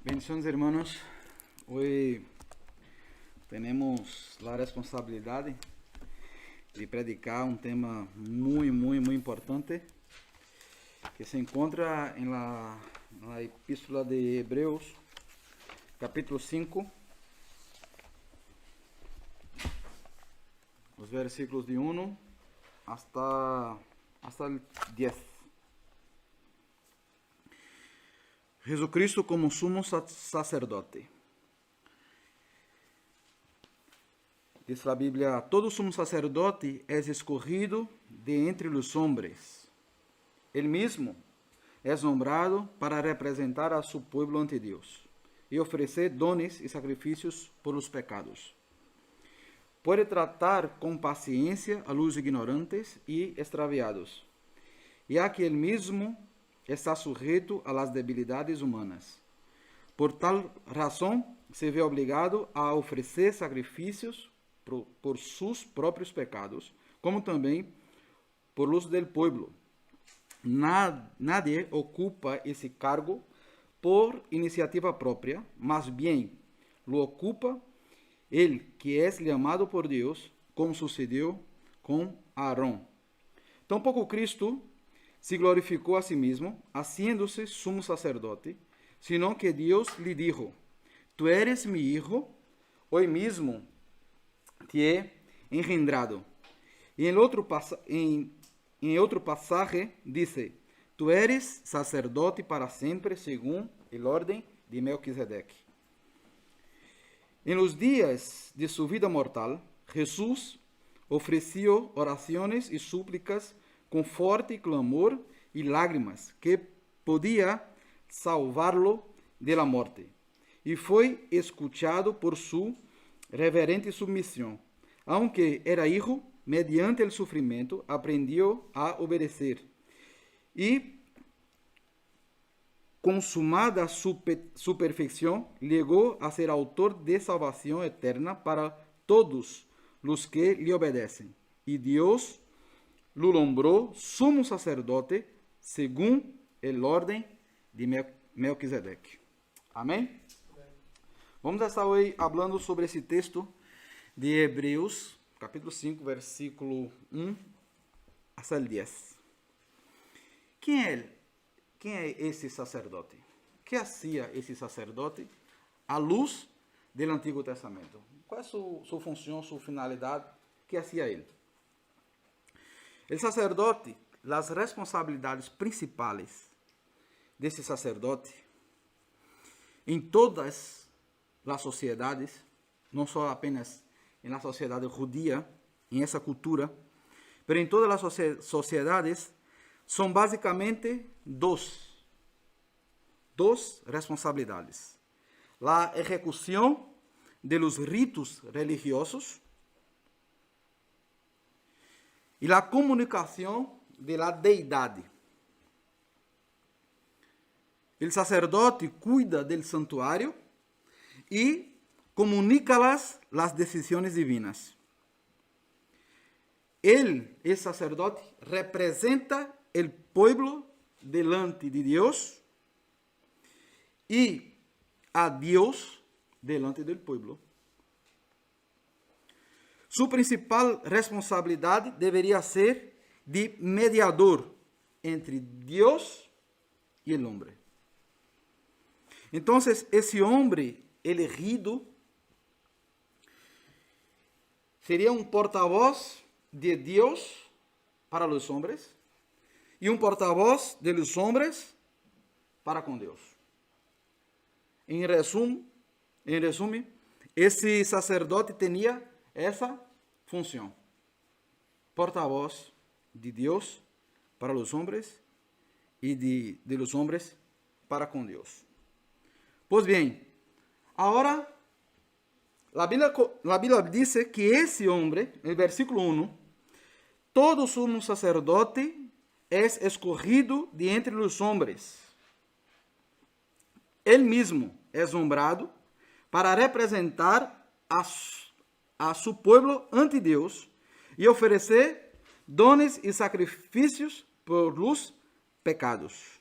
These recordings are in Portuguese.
Bendiciones, hermanos. Hoy tenemos la responsabilidad de predicar un tema muy importante que se encuentra en la epístola de Hebreos, capítulo 5, los versículos de 1 hasta el 10. Jesucristo como sumo sacerdote. Diz a Bíblia: todo sumo sacerdote é escolhido de entre os homens. Ele mesmo é nombrado para representar a seu povo ante Deus e oferecer dones e sacrifícios por os pecados. Pode tratar com paciência a los ignorantes e extraviados, já que ele mesmo está sujeito a las debilidades humanas. Por tal razão, se vê obrigado a oferecer sacrifícios por seus próprios pecados, como também por los del pueblo. Nadie ocupa esse cargo por iniciativa própria, mas bem lo ocupa ele que é chamado por Deus, como sucedeu com Aarón. Tampouco Cristo se glorificou a si mesmo, haciéndose sumo sacerdote, sino que Deus lhe dijo: tú eres mi hijo, hoy mismo te he engendrado. E em outro pasaje dice: tú eres sacerdote para sempre, según el orden de Melquisedec. En los días de su vida mortal, Jesús ofreció oraciones y súplicas com forte clamor e lágrimas, que podia salvá-lo de la morte. E foi escuchado por sua reverente submissão. Aunque era hijo, mediante el sufrimiento, aprendió a obedecer. E, consumada su perfeição, chegou a ser autor de salvação eterna para todos os que lhe obedecem. E Deus lo nombró sumo sacerdote según el orden de Melquisedec. Amém? Vamos estar hoje falando sobre esse texto de Hebreus, capítulo 5, versículo 1 hasta el 10. Quem é esse sacerdote? O que hacía esse sacerdote à luz do Antigo Testamento? Qual é sua função, sua finalidade? O que hacía ele? El sacerdote, las responsabilidades principales de ese sacerdote en todas las sociedades, no solo apenas en la sociedad judía, en esa cultura, pero en todas las sociedades, son básicamente dos responsabilidades: la ejecución de los ritos religiosos e a comunicação de la deidade. O sacerdote cuida del santuário e comunica las decisões divinas. El sacerdote, representa el pueblo delante de Deus e a Deus delante del pueblo. Sua principal responsabilidade deveria ser de mediador entre Deus e o homem. Então, esse homem elegido seria um porta-voz de Deus para os homens e um porta-voz de los homens para com Deus. Em resumo, esse sacerdote tinha essa função: porta-voz de Deus para os homens e de los homens para com Deus. Pois bem, agora a Bíblia diz que esse homem, no versículo 1, todo sumo sacerdote é escolhido de entre os homens. Ele mesmo é nombrado para representar a seu povo ante Deus e oferecer dones e sacrifícios por los pecados.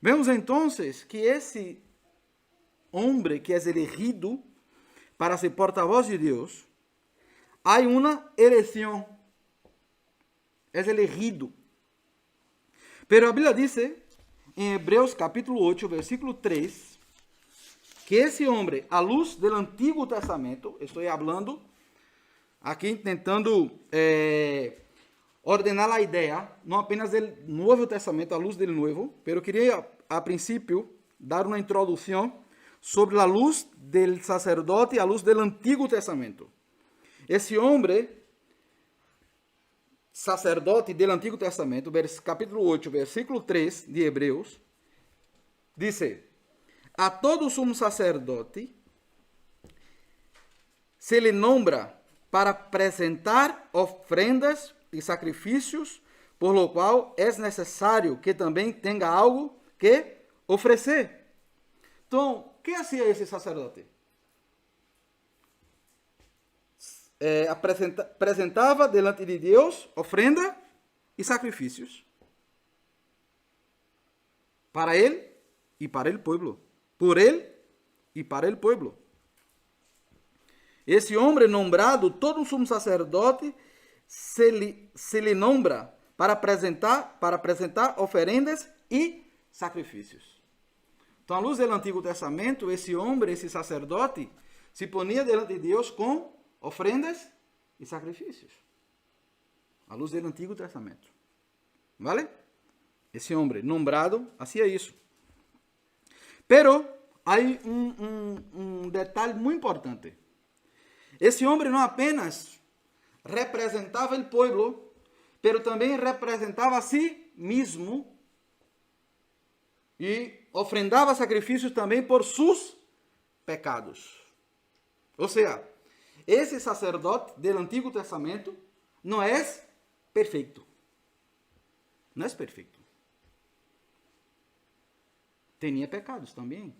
Vemos então que esse hombre que es elegido para ser portavoz de Dios, hay una elección. Es elegido. Pero a Bíblia dice en Hebreos capítulo 8, versículo 3, que esse homem, à luz do Antigo Testamento, estou falando aqui tentando ordenar a ideia, não apenas do Novo Testamento, à luz do Novo, mas queria, a princípio, dar uma introdução sobre a luz do sacerdote à luz do Antigo Testamento. Esse homem, sacerdote do Antigo Testamento, capítulo 8, versículo 3 de Hebreus, diz: a todo sumo sacerdote se lhe nombra para apresentar ofrendas e sacrifícios, por lo qual é necessário que também tenha algo que oferecer. Então, o que fazia esse sacerdote? Apresentava delante de Deus ofrenda e sacrifícios para ele e para o povo, por ele e para o povo. Esse homem nombrado, todo um sumo sacerdote, se lhe nombra para apresentar oferendas e sacrifícios. Então, à luz do Antigo Testamento, esse homem, esse sacerdote, se ponia diante de Deus com ofrendas e sacrifícios. À luz do Antigo Testamento. ¿Vale? Esse homem nombrado fazia isso. Pero há um detalhe muito importante. Esse homem não apenas representava o povo, pero também representava a si mesmo e ofrendava sacrifícios também por seus pecados. Ou seja, esse sacerdote do Antigo Testamento não é perfeito. Não é perfeito. Tinha pecados também.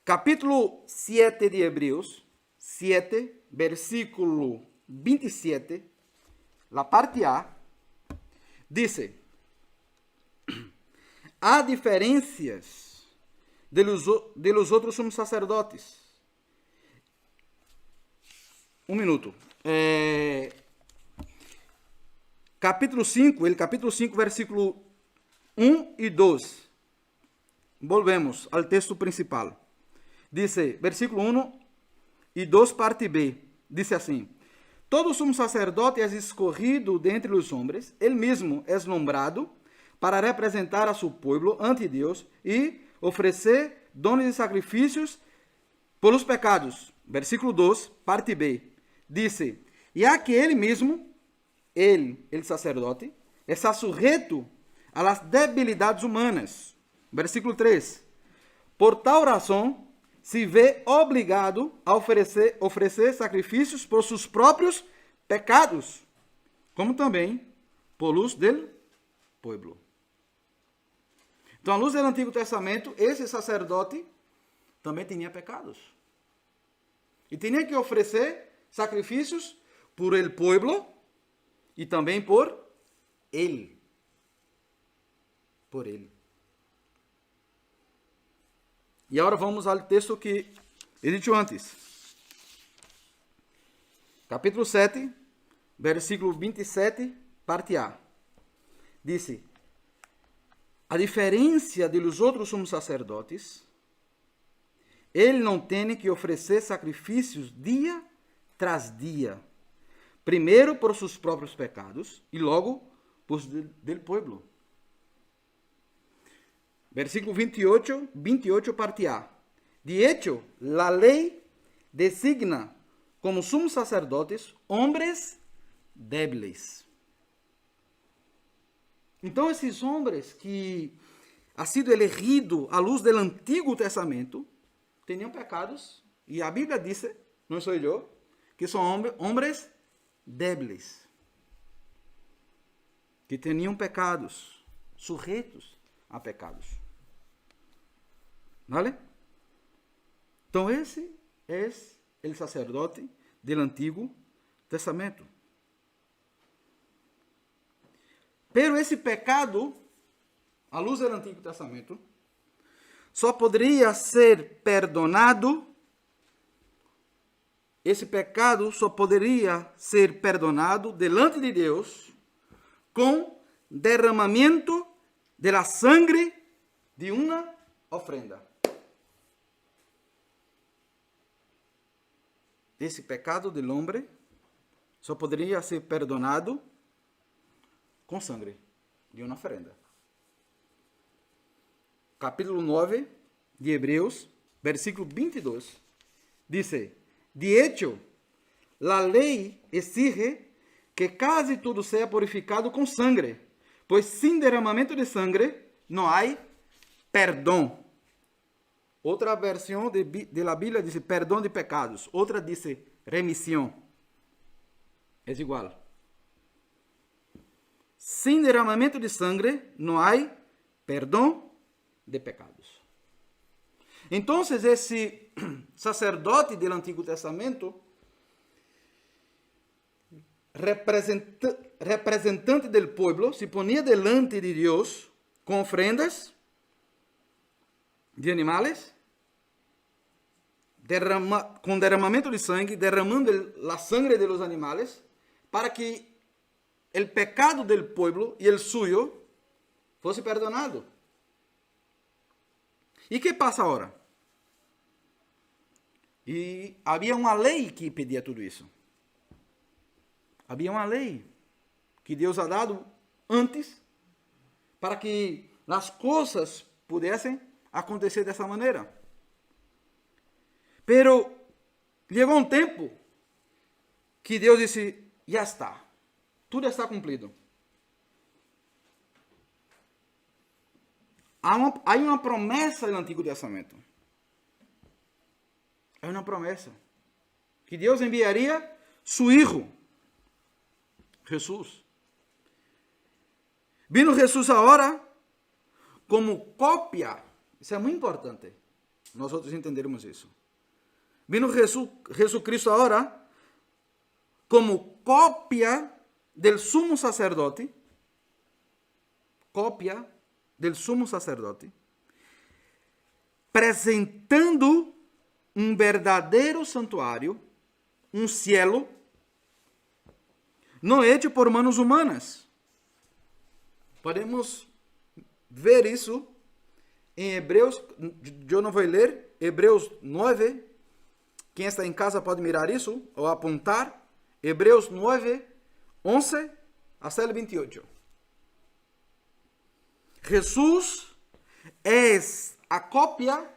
Capítulo 7 de Hebreus, 7, versículo 27, la parte A, diz: há diferenças de los outros sumos sacerdotes. Um minuto. Capítulo 5, versículo 1 e 2. Volvemos ao texto principal. Diz, versículo 1 e 2, parte B. Diz assim: todo sumo sacerdote é escorrido dentre os homens, ele mesmo é nombrado para representar a seu povo ante Deus e oferecer dones e sacrifícios pelos pecados. Versículo 2, parte B. Diz: e há que ele mesmo, ele sacerdote, está sujeito às debilidades humanas. Versículo 3. Por tal razão, se vê obrigado a oferecer sacrifícios por seus próprios pecados, como também por luz do povo. Então, à luz do Antigo Testamento, esse sacerdote também tinha pecados. E tinha que oferecer sacrifícios por el povo e também por ele. Por ele. E agora vamos ao texto que eu disse antes. Capítulo 7, versículo 27, parte A. Diz: a diferença dos outros sumos sacerdotes, ele não tem que oferecer sacrifícios dia tras dia. Primeiro por seus próprios pecados e logo por del povo. Versículo 28, parte A. De hecho, la ley designa como sumos sacerdotes hombres débiles. Então, esses homens que ha sido elegido à luz do Antigo Testamento, tinham pecados, e a Bíblia diz, não sou eu, que são homens débiles, que tinham pecados, sujeitos a pecados. ¿Vale? Então, esse é o sacerdote do Antigo Testamento. Pero esse pecado, à luz do Antigo Testamento, só poderia ser perdonado, esse pecado só poderia ser perdonado delante de Deus com derramamento da sangre de uma ofrenda. Esse pecado do homem só poderia ser perdonado com sangue de uma oferenda. Capítulo 9 de Hebreus, versículo 22, diz: de hecho, la ley exige que casi todo sea purificado con sangre, pues sin derramamiento de sangre no hay perdón. Outra versão de la Bíblia diz perdão de pecados. Outra diz remissão. É igual. Sem derramamento de sangue, não há perdão de pecados. Então, esse sacerdote do Antigo Testamento, representante do povo, se ponia delante de Deus com ofrendas de animais, com derramamento de sangue, derramando a sangre de los animales, para que o pecado del pueblo e o suyo fosse perdonado. E que passa agora? E havia uma lei que pedia tudo isso. Havia uma lei que Deus ha dado antes para que as coisas pudessem acontecer dessa maneira. Pero chegou um tempo que Deus disse: já está, tudo está cumprido. Há uma promessa no Antigo Testamento. É uma promessa que Deus enviaria seu Filho, Jesus. Vino Jesus agora como cópia. Isso é muito importante, nós entendermos isso. Vino Jesucristo agora como cópia del sumo sacerdote, apresentando um verdadeiro santuário, um cielo, não hecho por manos humanas. Podemos ver isso em Hebreus, eu não vou ler, Hebreus 9, quem está em casa pode mirar isso, ou apontar, Hebreus 9, 11 até o 28. Jesus é a cópia,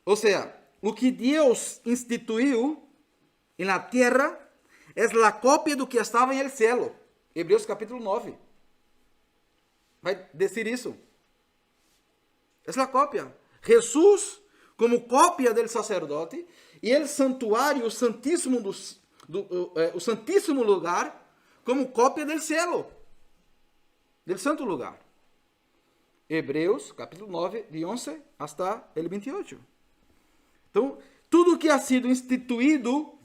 ou seja, o que Deus instituiu na terra é a cópia do que estava no céu. Hebreus capítulo 9. Vai dizer isso. É a cópia. Jesus, como cópia do sacerdote, e o santuário, o santíssimo, o santíssimo lugar, como cópia do céu, do santo lugar. Hebreus, capítulo 9, de 11 hasta el 28. Então, tudo que ha sido instituído,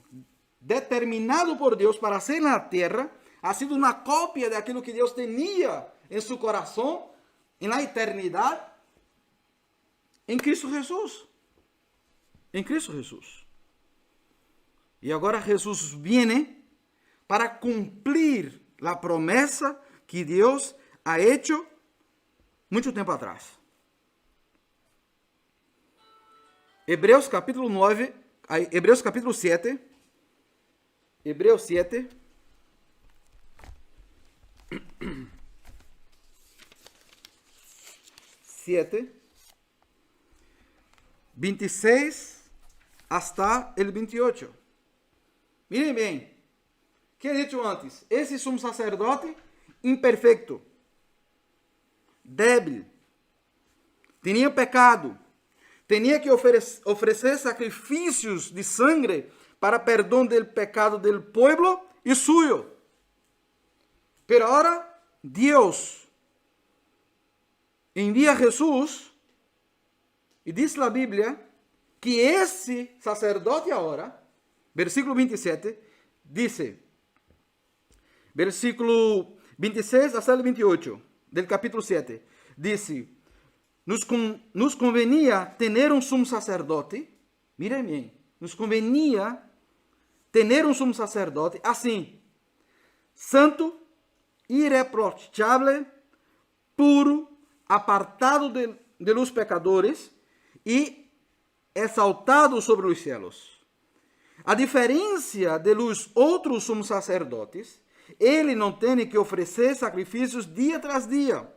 determinado por Deus para ser na terra, ha sido uma cópia daquilo que Deus tinha em seu coração, na eternidade, em Cristo Jesus. Em Cristo Jesus. E agora Jesus vem para cumprir a promessa que Deus ha hecho muito tempo atrás. Hebreus capítulo 9, Hebreus capítulo 7, Hebreus 7, (7) 26 hasta el 28. Miren bem, que he dicho antes, esse sumo sacerdote imperfeito, débil, tinha pecado, tinha que oferecer sacrifícios de sangue para perdão do pecado do povo e suyo. Pero agora Deus envia Jesus e diz a Bíblia que esse sacerdote agora, versículo 27, diz, versículo 26 até o 28, del capítulo 7, diz: nos convenia ter um sumo sacerdote, miren bem, nos convenia ter um sumo sacerdote assim, santo, irreprochável, puro, apartado de los pecadores e exaltado sobre os céus. A diferença de los outros sumos sacerdotes, ele não tem que oferecer sacrifícios dia tras dia,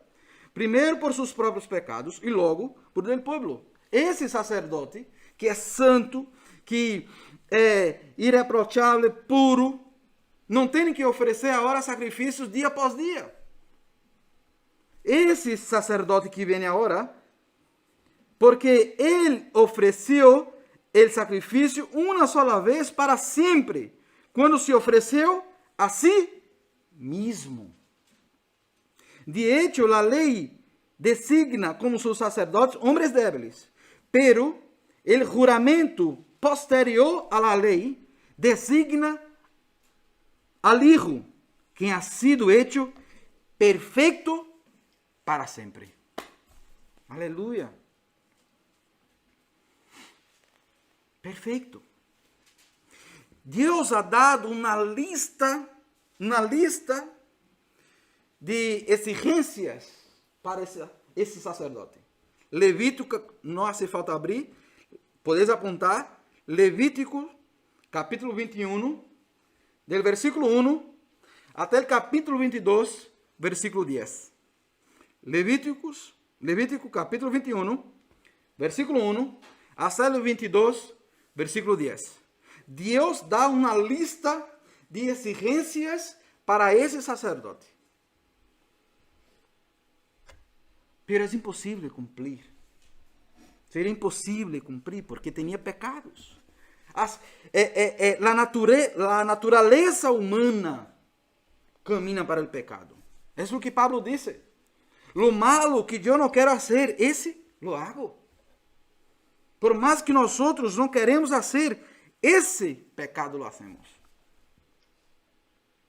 primeiro por seus próprios pecados e logo por del povo. Esse sacerdote, que é santo, que é irreprochável, puro, não tem que oferecer agora sacrifícios dia após dia. Esse sacerdote que vem agora, porque ele ofereceu o sacrifício uma sola vez para sempre, quando se ofereceu a si mesmo. De hecho, a lei designa como seus sacerdotes homens débiles, pero o juramento posterior a la lei designa al Hijo, quem ha sido hecho perfeito para sempre. Aleluia. Perfeito. Deus ha dado uma lista de exigências para esse sacerdote. Levítico, não hace falta abrir, podeis apontar, Levítico, capítulo 21, del versículo 1 até o capítulo 22, versículo 10. Levítico, capítulo 21, versículo 1 até o 22, versículo 10. Deus dá uma lista de exigências para esse sacerdote. Pero é impossível cumprir. Seria impossível cumprir porque tinha pecados. A natureza humana camina para o pecado. É o que Pablo disse. Lo malo que eu não quero fazer, esse lo hago. Por mais que nós não queremos fazer, esse pecado lo hacemos.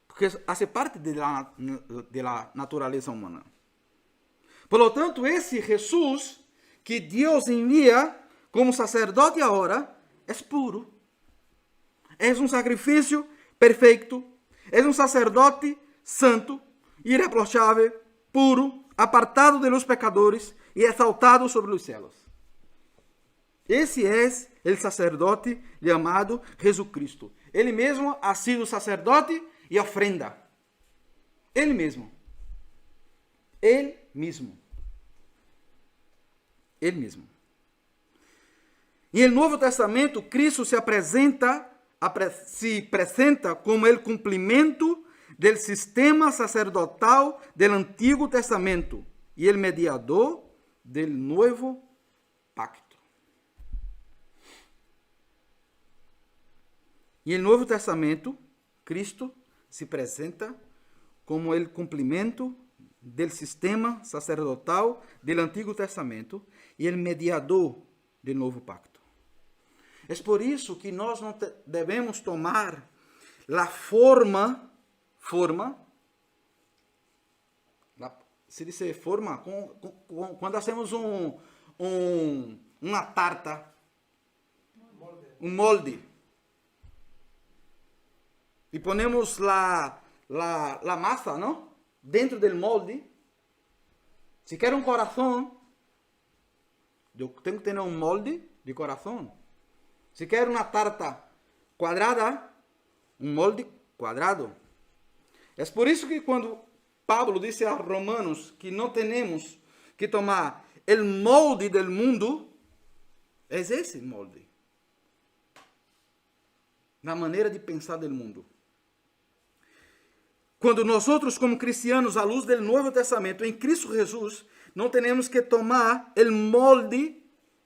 Porque faz parte da natureza humana. Por lo tanto, esse Jesus que Deus envia como sacerdote agora é puro. É um sacrifício perfeito. É um sacerdote santo, irreprochável, puro, apartado de los pecadores e exaltado sobre os céus. Esse é o sacerdote chamado Jesus Cristo. Ele mesmo ha sido sacerdote e ofrenda. Ele mesmo. Ele mesmo. Ele mesmo. E no Novo Testamento, Cristo se apresenta como o cumprimento do sistema sacerdotal do Antigo Testamento e o mediador do Novo Pacto. E no Novo Testamento, Cristo se apresenta como o cumprimento do sistema sacerdotal do Antigo Testamento e o mediador do Novo Pacto. É por isso que nós não devemos tomar a forma, se diz forma, quando hacemos uma tarta, um molde, e ponemos a massa, não? Dentro do molde. Se quer um coração, eu tenho que ter um molde de coração. Se quer uma tarta quadrada, um molde quadrado. É por isso que quando Pablo disse a Romanos que não temos que tomar o molde do mundo, é esse molde. Na maneira de pensar do mundo. Quando nós outros, como cristianos, à luz do Novo Testamento, em Cristo Jesus, não temos que tomar o molde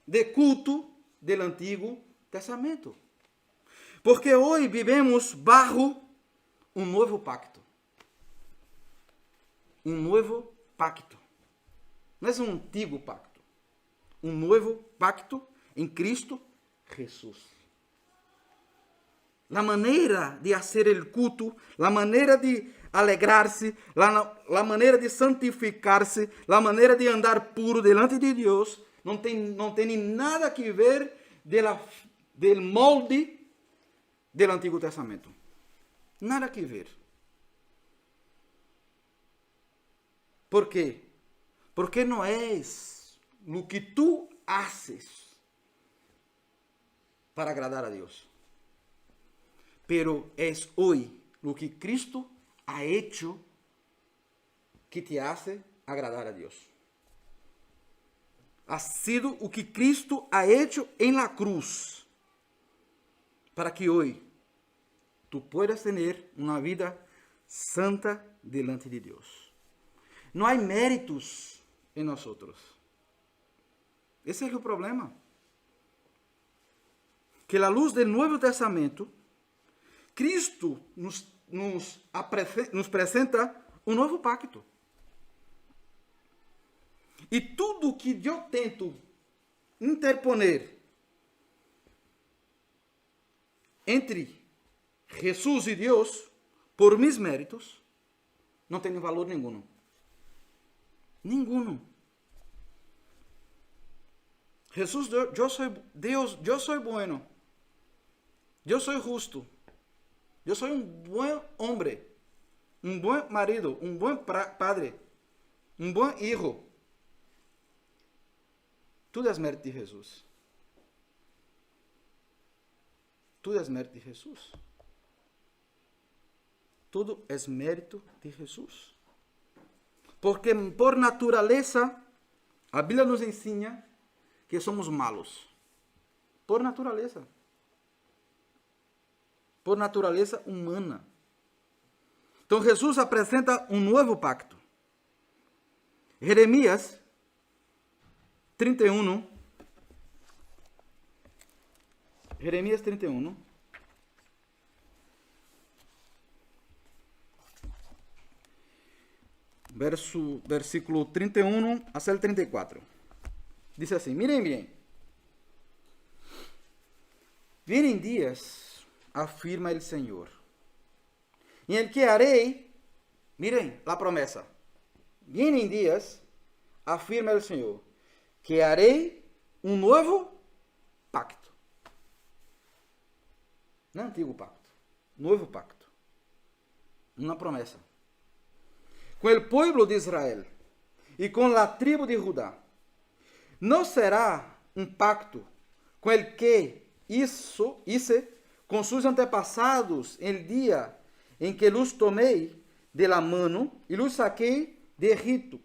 de culto do Antigo Testamento. Porque hoje vivemos bajo um novo pacto. Um novo pacto. Não é um antigo pacto. Um novo pacto em Cristo Jesus. la manera de hacer el culto, la manera de alegrarse, la manera de santificarse, la manera de andar puro delante de Deus, não tem nada que ver del molde del Antigo Testamento. Nada que ver. ¿Por quê? Porque não é o que tu haces para agradar a Deus. Pero es hoy lo que Cristo ha hecho que te hace agradar a Dios. Ha sido o que Cristo ha hecho en la cruz para que hoy tú puedas tener una vida santa delante de Dios. No hay méritos en nosotros. Ese es el problema. Que la luz del Nuevo Testamento, Cristo nos apresenta um novo pacto. E tudo que eu tento interponer entre Jesus e Deus, por mis méritos, não tem valor nenhum. Nenhum. Jesus, eu sou Deus, eu sou bueno, eu sou justo. Eu sou um bom homem, um bom marido, um bom padre, um bom hijo. Tudo é mérito de Jesus. Tudo é mérito de Jesus. Tudo é mérito de Jesus. Porque por natureza, a Bíblia nos ensina que somos malos. Por natureza. Por natureza humana. Então Jesus apresenta um novo pacto. Jeremias 31. Jeremias 31. Versículo 31 hasta el 34. Dice assim, miren bien. Vienen días, afirma el Señor, en el que haré, miren la promesa, vienen días, afirma el Señor, que haré un nuevo pacto. No antigo pacto, nuevo pacto. Una promesa. Com o povo de Israel e com a tribo de Judá. Não será um pacto com el que hice com seus antepassados el dia em que los tomei de la mano e los saquei de Egipto.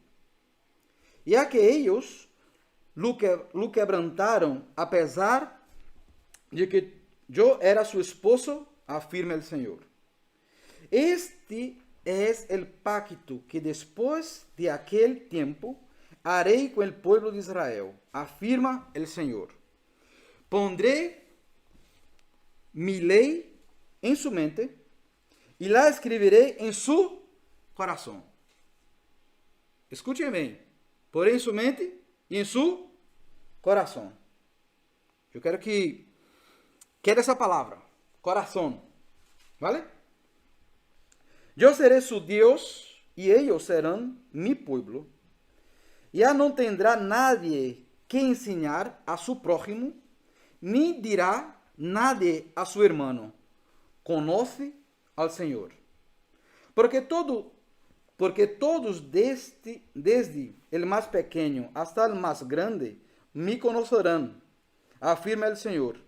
E a que ellos lo quebrantaram, apesar de que eu era su esposo, afirma el Senhor. Este es el pacto que después de aquel tiempo haré con el pueblo de Israel, afirma el Señor. Pondré mi ley en su mente y la escribiré en su corazón. Escuchen bien. Porém em sua mente e em seu coração. Eu quero que quede essa palavra, coração, ¿vale? Eu serei su Deus e ellos serão mi pueblo. Ya não tendrá nadie que ensinar a su prójimo, ni dirá nadie a su hermano, conoce al Senhor. Porque todos desde el más pequeño hasta el más grande me conocerán, afirma el Senhor.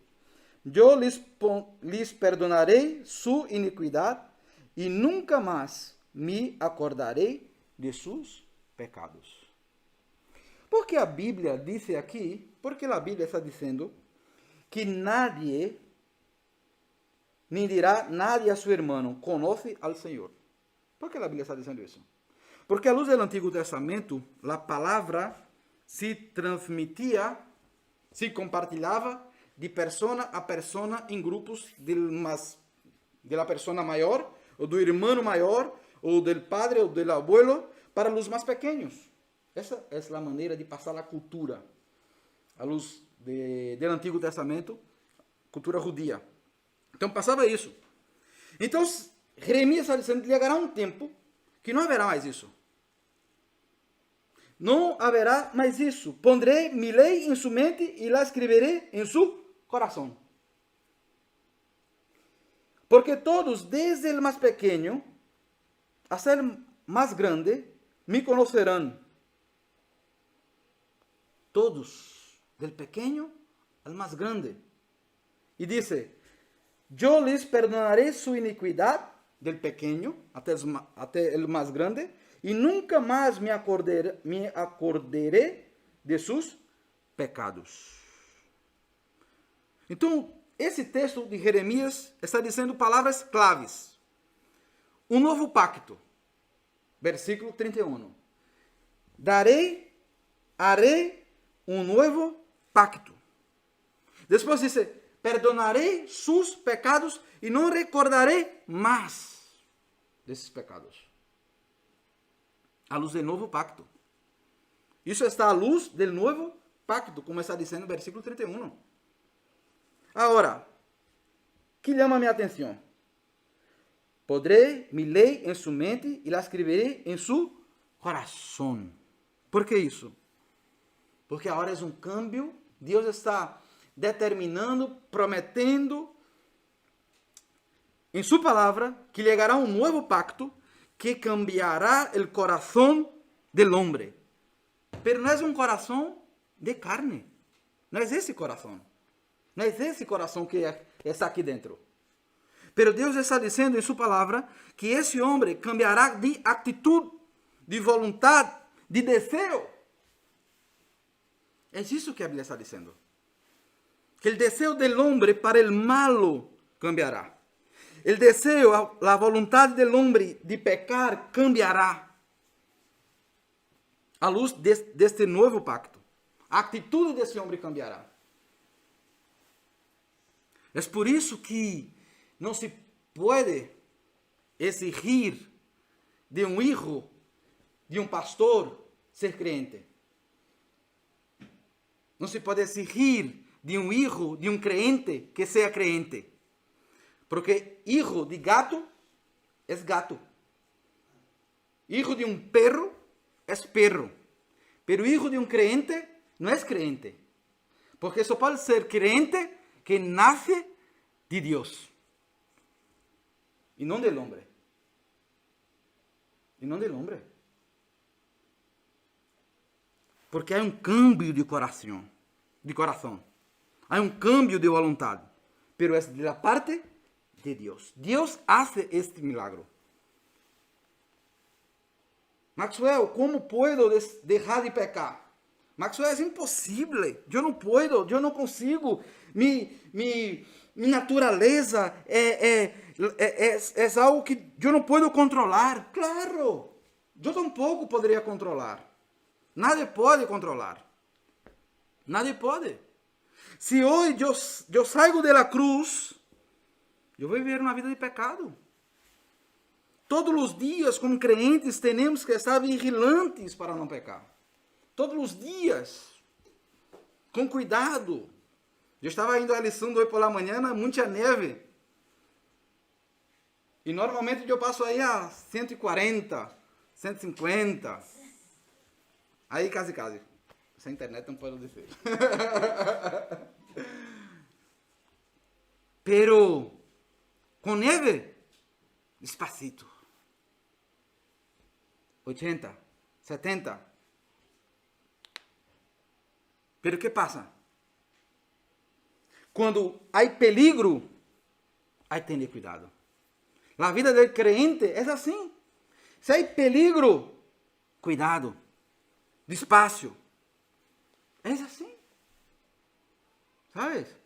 Yo les perdonaré su iniquidad e nunca mais me acordarei de seus pecados. Porque a Bíblia diz aqui, porque a Bíblia está dizendo que nadie, nem dirá nadie a seu irmão, conoce al Senhor. Por que a Bíblia está dizendo isso? Porque à luz do Antigo Testamento, a palavra se transmitia, se compartilhava de persona a persona em grupos de la persona maior, ou do irmão maior, ou do padre, ou do abuelo, para os mais pequenos. Essa é a maneira de passar a cultura, à luz do Antigo Testamento, cultura judia. Então passava isso. Então Jeremias está dizendo que chegará um tempo que não haverá mais isso. Não haverá mais isso. Pondré mi lei em sua mente e la escreveré em seu coração. Porque todos, desde o mais pequeno hasta o mais grande, me conocerão. Todos, del pequeno al mais grande. E dice, yo les perdonaré su iniquidad, del pequeno até o mais grande, e nunca mais me acordaré de sus pecados. Então, esse texto de Jeremias está dizendo palavras claves. Um novo pacto. Versículo 31. Haré um novo pacto. Depois diz, perdonarei sus pecados e não recordarei mais desses pecados. À luz do novo pacto. Isso está à luz do novo pacto, como está dizendo no versículo 31. Agora, que chama minha atenção? Podré mi lei em sua mente e la escreveré em seu coração. Por que isso? Porque agora é um câmbio. Deus está determinando, prometendo em sua palavra que chegará um novo pacto que cambiará o coração del hombre. Pero não é um coração de carne. Não é esse coração. Não é esse coração que está aqui dentro. Pero Deus está dizendo em sua palavra que esse homem cambiará de atitude, de vontade, de desejo. É isso que a Bíblia está dizendo. Que o desejo do homem para o malo cambiará. O desejo, a vontade do homem de pecar cambiará. À luz deste novo pacto. A atitude desse homem cambiará. É por isso que não se pode exigir de um filho, de um pastor, ser crente. Não se pode exigir de um filho, de um crente, que seja crente. Porque hijo de gato é gato. Hijo de um perro é perro. Pero hijo de um crente não é crente. Porque só pode ser crente que nasce de Deus. E não del hombre. E não del hombre. Porque há um cambio de coração. Há um cambio de vontade. Pero é da parte de Deus. Deus hace este milagro. Maxwell, como puedo deixar de pecar? Maxwell, é impossível. Eu não puedo, eu não consigo. Minha natureza é algo que eu não posso controlar. Claro, eu tampouco poderia controlar. Nadie pode controlar. Nadie pode. Se hoje eu saio da cruz, eu vou viver uma vida de pecado. Todos os dias, como crentes, temos que estar vigilantes para não pecar. Todos os dias, com cuidado. Eu estava indo à lição hoje pela manhã, muita neve. E normalmente eu passo aí a 140, 150. Aí, quase. Sem internet não posso dizer. Pero, com neve, despacito. 80, 70. Pero que passa? Quando há peligro, hay que ter cuidado. A vida do crente é assim. Se há peligro, cuidado. Despacio. É assim. ¿Sabes?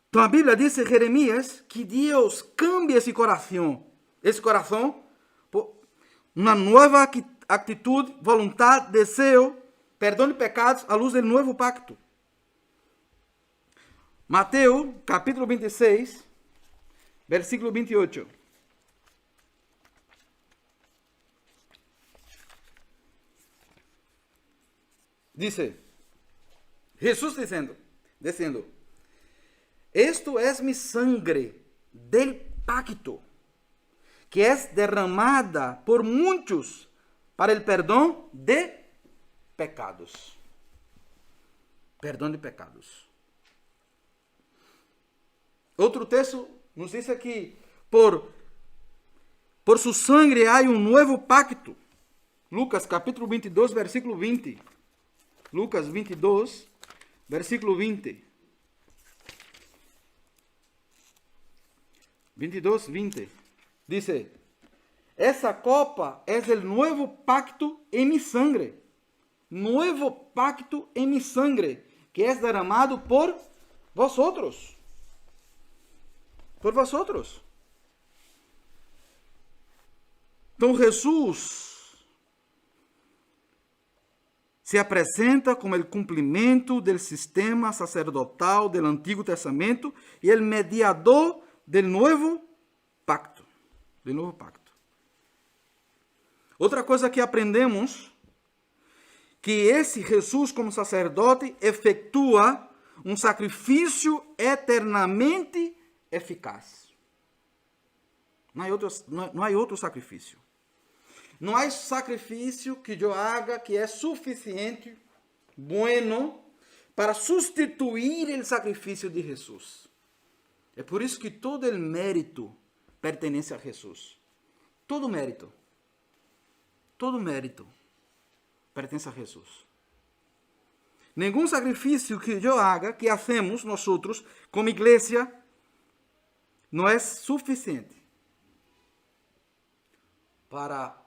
Então a Bíblia diz em Jeremias que Deus cambia esse coração por uma nova atitude, vontade, desejo, perdão de pecados à luz do novo pacto. Mateus, capítulo 26, versículo 28. Dice, Jesus dizendo, Esto es mi sangre del pacto, que es derramada por muchos para el perdón de pecados. Perdão de pecados. Outro texto nos diz que por su sangre há um novo pacto. Lucas capítulo 22, versículo 20. Lucas 22, versículo 20. 22, 20. Dice, essa copa é o novo pacto em mi sangre. Nuevo pacto em mi sangre, que é derramado por vosotros. Por vosotros. Então Jesus se apresenta como o cumprimento do sistema sacerdotal do Antigo Testamento e o mediador do novo pacto. Do novo pacto. Outra coisa que aprendemos, que esse Jesus como sacerdote efetua um sacrifício eternamente eficaz. Não há outro sacrifício. Não há sacrifício que eu haga que é suficiente, bueno, para substituir o sacrifício de Jesus. É por isso que todo o mérito pertence a Jesus. Todo mérito. Todo mérito pertence a Jesus. Nenhum sacrifício que eu haga, que hacemos nós como igreja, não é suficiente para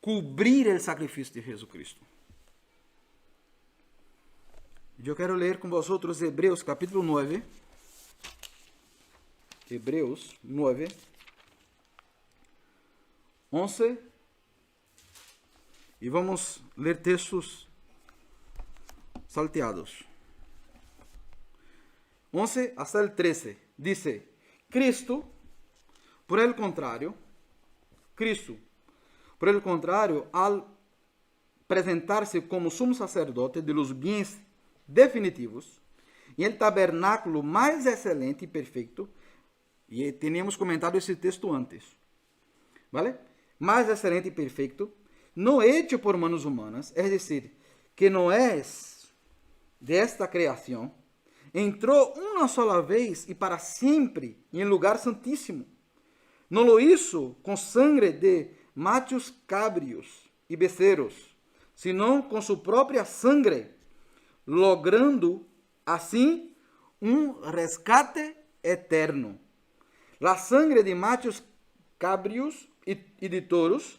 cobrir o sacrifício de Jesus Cristo. Eu quero ler com vocês Hebreus capítulo 9. Hebreus 9, 11. E vamos ler textos salteados. 11 hasta el 13. Dice, Cristo, por el contrario, al presentar-se como sumo sacerdote de los bienes definitivos, em el tabernáculo mais excelente e perfeito, e teníamos comentado esse texto antes, ¿vale? Mais excelente e perfeito, no hecho por manos humanas, es decir, que no es de esta creación, entró una sola vez y para siempre en el lugar santísimo. No lo hizo con sangre de machos cabrios y becerros, sino con su propia sangre, logrando así un rescate eterno. La sangre de machos cabrios y de toros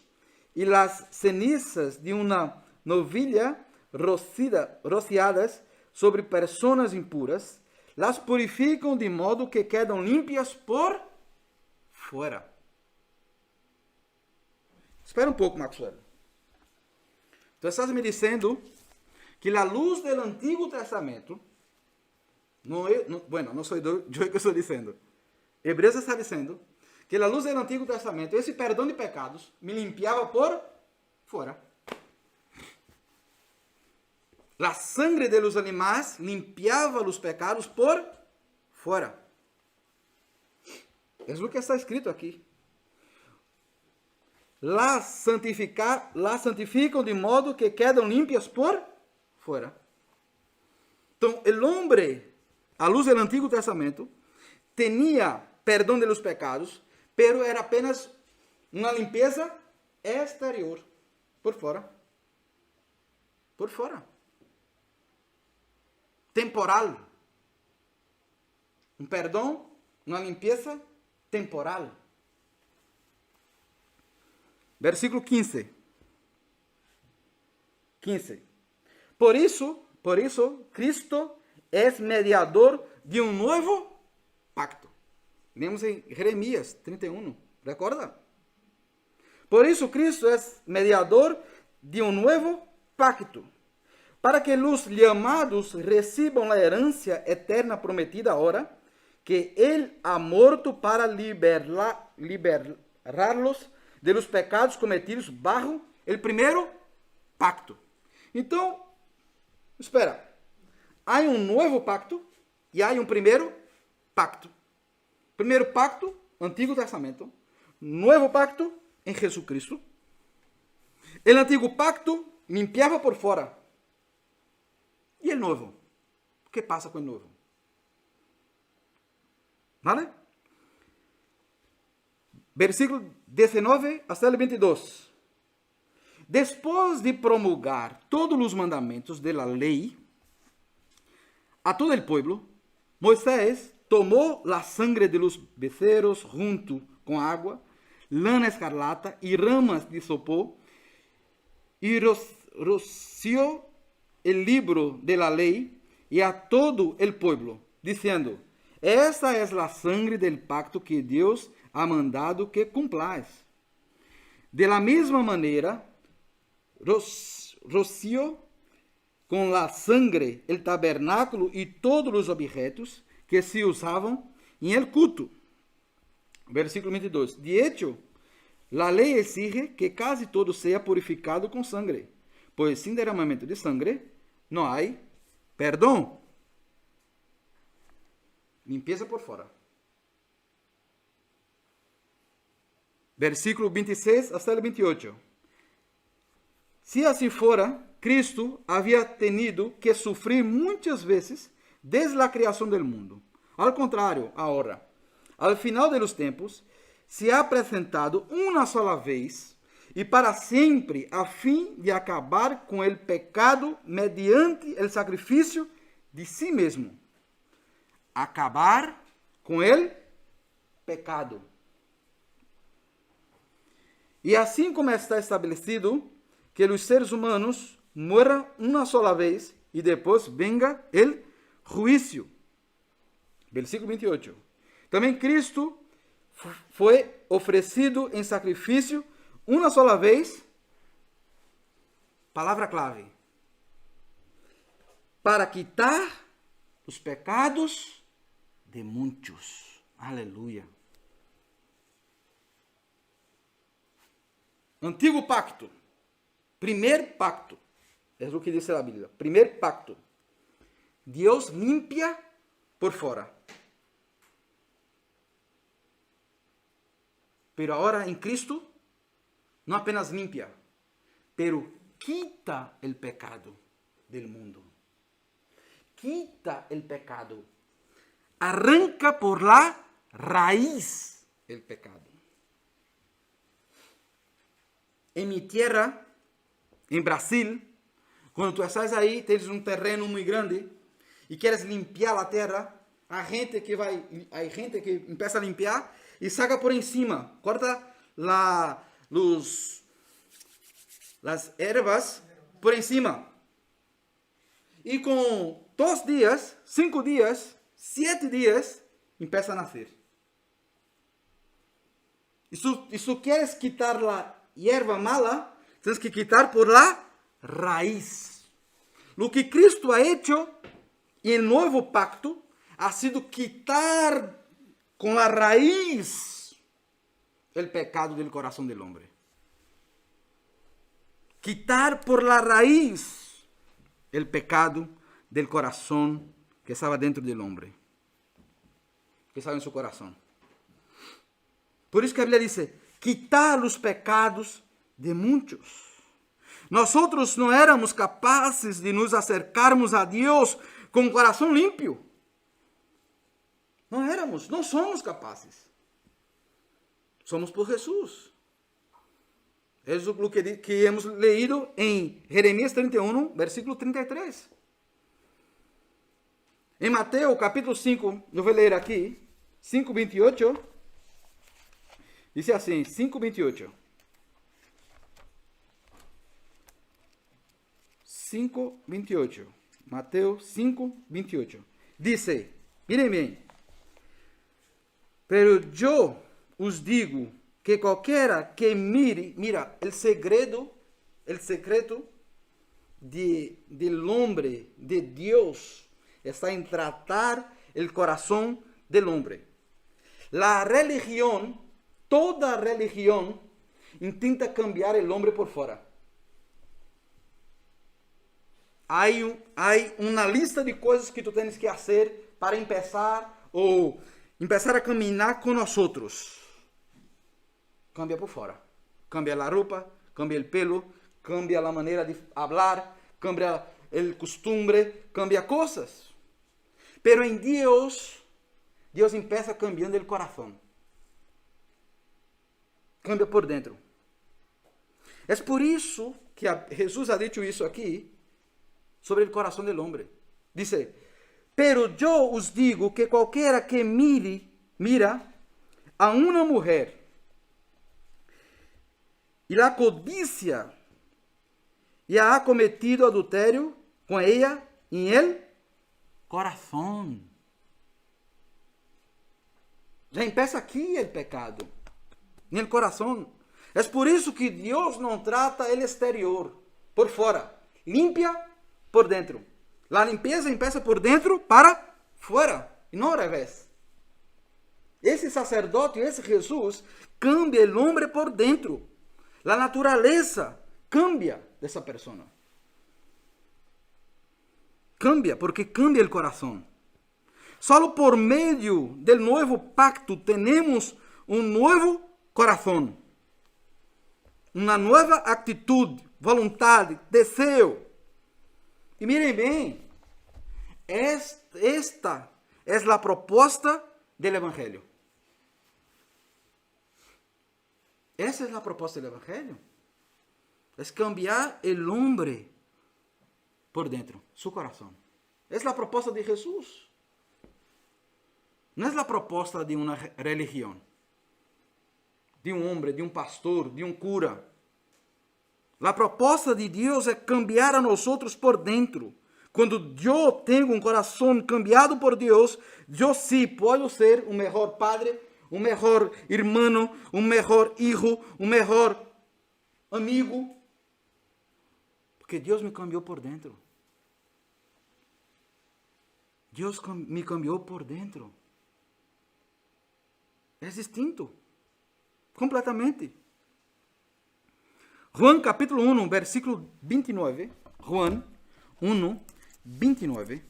y las cenizas de una novilla rociadas sobre personas impuras, las purifican de modo que quedan limpias por fora. Espera um pouco, Maxwell. Tu estás me dizendo que a luz do Antigo Testamento, não sou eu que estou dizendo, Hebreus está dizendo que a luz do Antigo Testamento, esse perdão de pecados, me limpiava por fora. A sangre de los animais limpiava os pecados por fora. É o que está escrito aqui. Las santificam de modo que quedam limpias por fora. Então, o homem, à luz do Antigo Testamento, tinha perdão de los pecados, pero era apenas uma limpeza exterior, por fora. Por fora. Temporal. Um perdão, uma limpeza temporal. Versículo 15. 15. Por isso, Cristo é mediador de um novo pacto. Lemos em Jeremias 31, recorda? Por isso, Cristo é mediador de um novo pacto, para que os chamados recebam a herança eterna prometida agora, que Ele ha morto para liberá-los de los pecados cometidos bajo o primeiro pacto. Então, espera, há um novo pacto? e há um primeiro pacto. Primeiro pacto, Antigo Testamento. Novo pacto, em Jesucristo. O Antigo pacto limpiava por fora. E o novo? O que passa com o novo? ¿Vale? Versículo 19 hasta el 22. Después de promulgar todos os mandamentos de la ley a todo el pueblo, Moisés tomou la sangre de los becerros junto com água, lana escarlata e ramas de sopó, e roció el libro de la ley y a todo el pueblo, diciendo: esta es la sangre del pacto que Dios ha mandado que cumpláis. De la misma manera, roció con la sangre el tabernáculo y todos los objetos que se usaban en el culto. Versículo 22. De hecho, la ley exige que casi todo sea purificado con sangre, pues sin derramamiento de sangre no hay perdón. Limpieza por fora. Versículo 26 hasta el 28. Si así fuera, Cristo había tenido que sufrir muchas veces desde la creación del mundo. Al contrario, ahora, al final de los tiempos, se ha presentado una sola vez y para siempre a fin de acabar con el pecado mediante el sacrificio de sí mismo. Acabar com el pecado. E assim como está estabelecido que os seres humanos mueran uma sola vez e depois venga el juízo. Versículo 28. Também Cristo foi oferecido em sacrifício uma sola vez. Palavra clave. Para quitar os pecados de muitos. Aleluia. Antigo pacto. Primeiro pacto. É o que diz a Bíblia. Primeiro pacto. Deus limpia por fora. Pero agora em Cristo, não apenas limpia, pero quita el pecado del mundo. Quita el pecado. Arranca por la raíz el pecado. En mi tierra, en Brasil, quando tu estás aí, tens um terreno muito grande e queres limpar a terra, há gente que empieza a limpar e saca por encima, corta las ervas por encima. E com 2 dias, 5 dias, 7 dias, empieza a nascer. E se queres quitar a hierba mala, tens que quitar por la raíz. Lo que Cristo ha hecho en el nuevo pacto ha sido quitar con la raíz el pecado del corazón del hombre. Quitar por la raíz el pecado del corazón que estaba dentro del hombre, que estaba en su corazón. Por eso que a Biblia dice, quitar los pecados de muchos. Nosotros no éramos capaces de nos acercarmos a Dios con corazón limpio. No somos capaces. Somos por Jesús. Es lo que hemos leído en Jeremías 31, versículo 33. En Mateo capítulo 5, yo voy a leer aquí, 5:28, dice así, 5:28. 5:28. Mateo 5:28. Dice, miren bien, pero yo os digo que cualquiera que mira, el secreto del hombre, de Dios, está en tratar el corazón del hombre. La religión, toda religión, intenta cambiar el hombre por fuera. Hay una lista de cosas que tú tienes que hacer para empezar a caminhar com nós outros. Cambia por fora. Cambia a roupa, cambia o pelo, cambia a maneira de falar, cambia o costume, cambia coisas. Pero em Deus empieza cambiando o coração. Cambia por dentro. É por isso que Jesus ha dicho isso aqui sobre o coração do homem. Dice, pero yo os digo que qualquer que mira a uma mulher e la codicia e ha cometido adultério com ela em el coração. Já empieza aqui o pecado, em el coração. É por isso que Deus não trata o exterior, por fora. Limpia por dentro. A limpeza empieza por dentro para fora, e não ao revés. Esse sacerdote, esse Jesus, cambia o homem por dentro. A natureza cambia dessa pessoa. Cambia, porque cambia o coração. Só por meio do novo pacto temos novo coração. Uma nova atitude, vontade, desejo. E mirem bem, esta é a proposta do Evangelho. Essa é a proposta do Evangelho. É cambiar o homem por dentro, seu coração. Essa é a proposta de Jesus. Não é a proposta de uma religião, de homem, de pastor, de cura. A proposta de Deus é cambiar a nós outros por dentro. Quando eu tenho coração cambiado por Deus, eu sim posso ser um melhor padre, um melhor irmão, um melhor filho, um melhor amigo. Porque Deus me cambiou por dentro. Deus me cambiou por dentro. É distinto. Completamente. Juan capítulo 1, versículo 29. Juan 1, 29.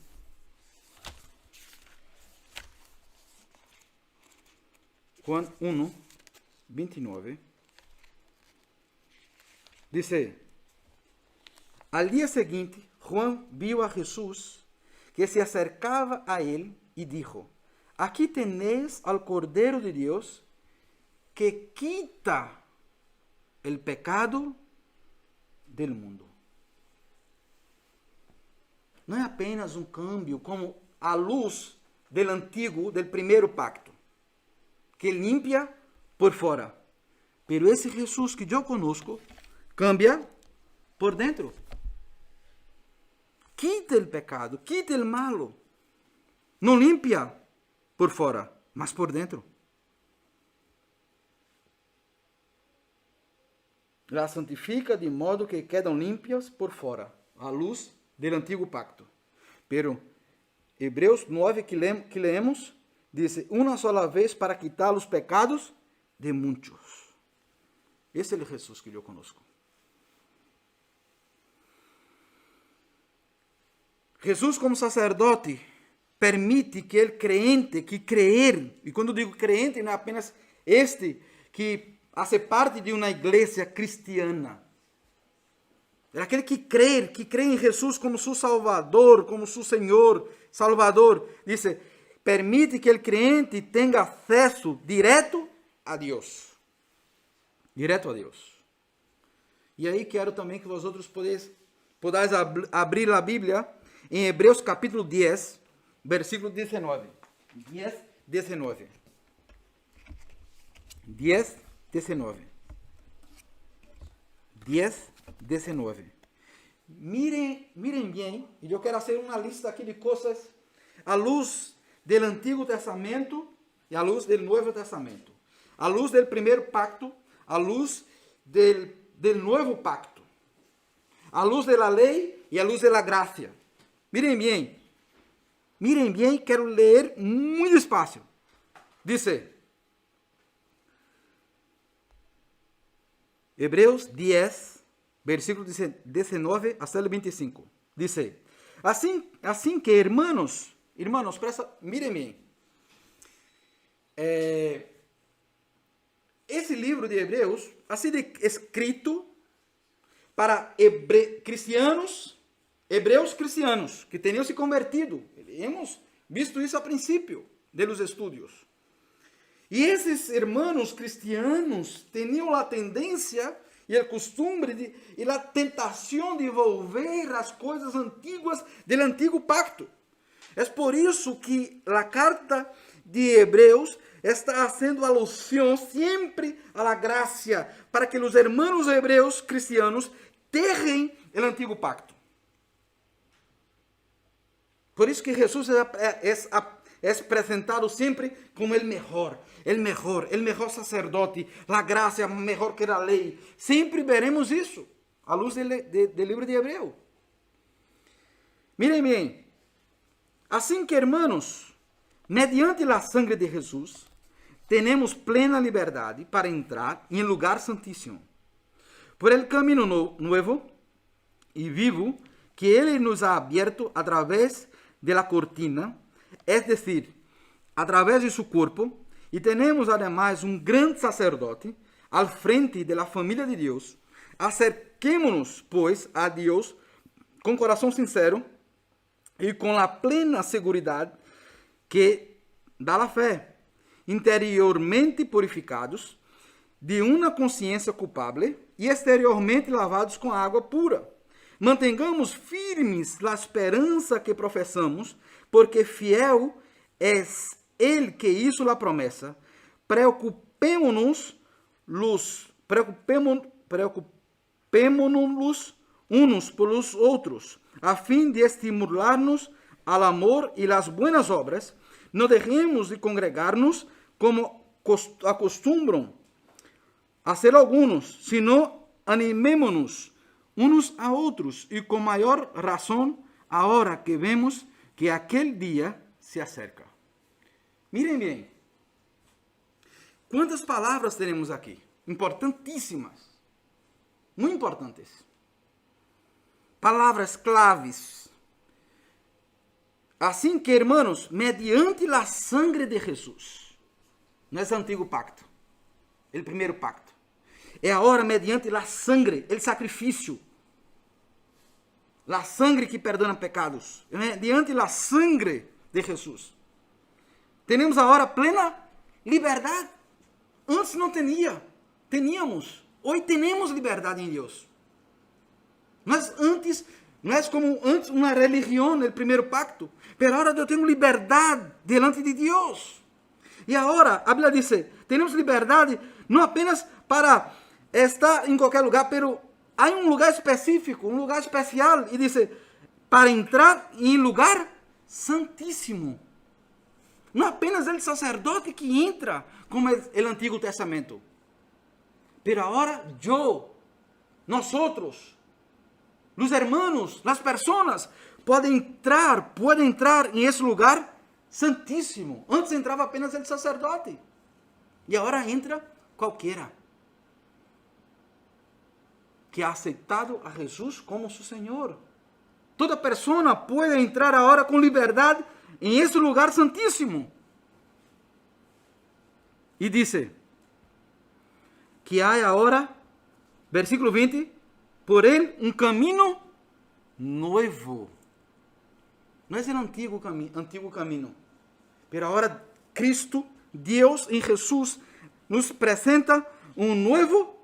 Juan 1, 29. Dice, al día seguinte, Juan vio a Jesús que se acercaba a él y dijo, aquí tenéis al Cordero de Dios que quita el pecado del mundo. Não é apenas um câmbio como a luz del antigo, del primeiro pacto, que limpia por fora. Pero esse Jesus que eu conosco, cambia por dentro. Quita o pecado, quita o malo. Não limpia por fora, mas por dentro. La santifica de modo que quedam limpias por fora, à luz do antigo pacto. Pero Hebreus 9 que leemos, diz, uma sola vez para quitar os pecados de muitos. Esse é o Jesus que eu conosco. Jesus como sacerdote permite que el crente, que creer, e quando digo crente não é apenas este que hace parte de uma igreja cristiana. É aquele que crê em Jesus como seu Salvador, como seu Senhor, Salvador. Diz, permite que o crente tenha acesso direto a Deus. Direto a Deus. E aí quero também que vós outros podáis abrir a Bíblia em Hebreus capítulo 10, versículo 19. 10, 19. 10, 19. 10, 19. Miren bem, e eu quero fazer uma lista aqui de coisas à luz do Antigo Testamento e à luz do Novo Testamento. À luz do primeiro pacto, à luz do novo pacto. À luz da lei e à luz da graça. Miren bem, quero ler muito despacio. Dice, Hebreus 10, versículo 19 hasta el 25. Dice, assim que, hermanos, Hermanos, miren bien. Esse livro de Hebreus ha sido escrito para hebreus cristianos que tenham se convertido. Hemos visto isso a princípio de los estudios. E esses hermanos cristianos tinham a tendência e o costume e a tentação de volver as coisas antigas do antigo pacto. É por isso que a carta de Hebreus está haciendo alusión siempre a la gracia para que los hermanos hebreos cristianos dejen el antiguo pacto. Por isso que Jesús es presentado siempre como el mejor sacerdote, la gracia mejor que la ley. Siempre veremos eso a luz del libro de Hebreo. Miren bien, assim que hermanos, mediante la sangre de Jesús, temos plena liberdade para entrar em lugar santíssimo, por el camino nuevo e vivo que Ele nos ha abierto a través de la cortina, es decir, a través de su cuerpo, e temos además um grande sacerdote al frente de la familia de Deus. Acerquémonos, pois, a Deus com coração sincero e com a plena seguridade que dá a fé, interiormente purificados de uma consciência culpável e exteriormente lavados com água pura. Mantengamos firmes a esperança que professamos, porque fiel é Ele que hizo a promessa. Preocupémonos uns pelos outros, a fim de estimular-nos ao amor e às buenas obras. Não deixemos de congregar-nos como acostumbram a ser alguns, sino animémonos uns a outros, e com maior razão, agora que vemos que aquele dia se acerca. Miren bem, quantas palavras temos aqui, importantíssimas, muito importantes, palavras claves. Assim que, hermanos, mediante a sangre de Jesus, não é o antigo pacto, o primeiro pacto, é agora mediante a sangre, o sacrifício, a sangre que perdona pecados, mediante a sangre de Jesus. Temos agora plena liberdade. Antes não teníamos, hoje temos liberdade em Deus. Mas antes, não é como antes uma religião, o primeiro pacto, pero agora eu tenho liberdade delante de Deus. E agora, a Bíblia diz, temos liberdade não apenas para estar em qualquer lugar, pero há um lugar específico, um lugar especial, e diz, para entrar em lugar santíssimo. Não apenas o sacerdote que entra, como é o Antigo Testamento. Pero agora nós, os hermanos, as pessoas, podem entrar em esse lugar santíssimo. Antes entrava apenas o sacerdote. E agora entra qualquer que ha aceitado a Jesus como seu Senhor. Toda pessoa pode entrar agora com liberdade em esse lugar santíssimo. E diz que há agora, versículo 20, por ele um caminho novo. Não é o antigo caminho. Mas agora Cristo, Deus em Jesus, nos apresenta um novo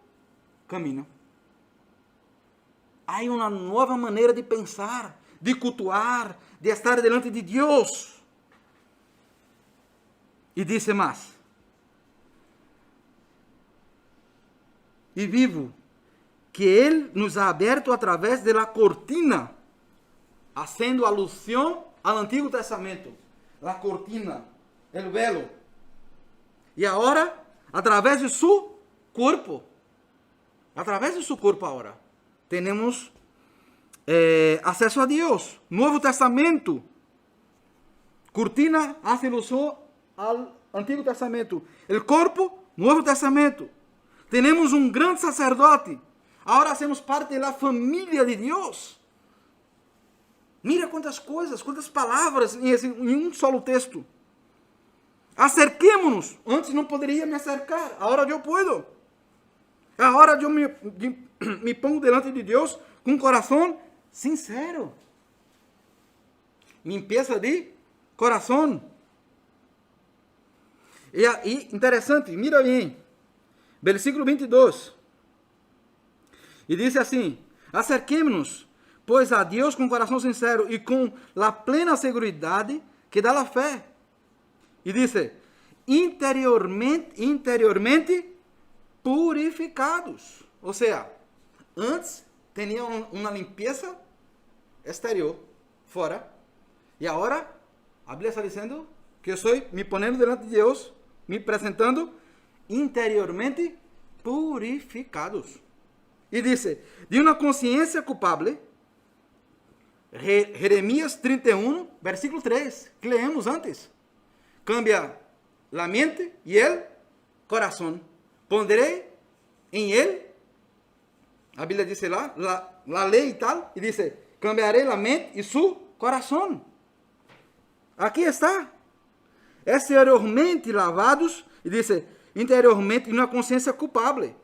caminho. Há uma nova maneira de pensar, de cultuar, de estar delante de Deus. E diz mais: e vivo, que Ele nos ha aberto através da cortina, fazendo alusão ao Antigo Testamento. A cortina, o velo. E agora, através de seu corpo, agora, temos acesso a Deus. Novo Testamento. Cortina hace alusão ao Antigo Testamento. O corpo, Novo Testamento. Temos um grande sacerdote. Agora somos parte da família de Deus. Mira quantas coisas, quantas palavras em um solo texto. Acerquémonos. Antes não poderia me acercar, agora eu posso. Agora eu me pongo delante de Deus com um coração sincero. Limpeza de coração. E interessante, mira bem. Versículo 22. E diz assim: acerquémonos, pois, a Deus com coração sincero e com a plena seguridade que dá a fé. E diz: interiormente purificados. Ou seja, antes tinham uma limpeza exterior, fora. E agora, a Bíblia está dizendo que eu estou me ponendo delante de Deus, me apresentando interiormente purificados. E diz: de uma consciência culpável. Jeremias 31, versículo 3, que leemos antes. Cambia a mente e o coração. Pondré em ele, a Bíblia diz lá, a lei e tal, e diz: cambiaré a mente e su coração. Aqui está. Exteriormente lavados, e diz: interiormente, em uma consciência culpável.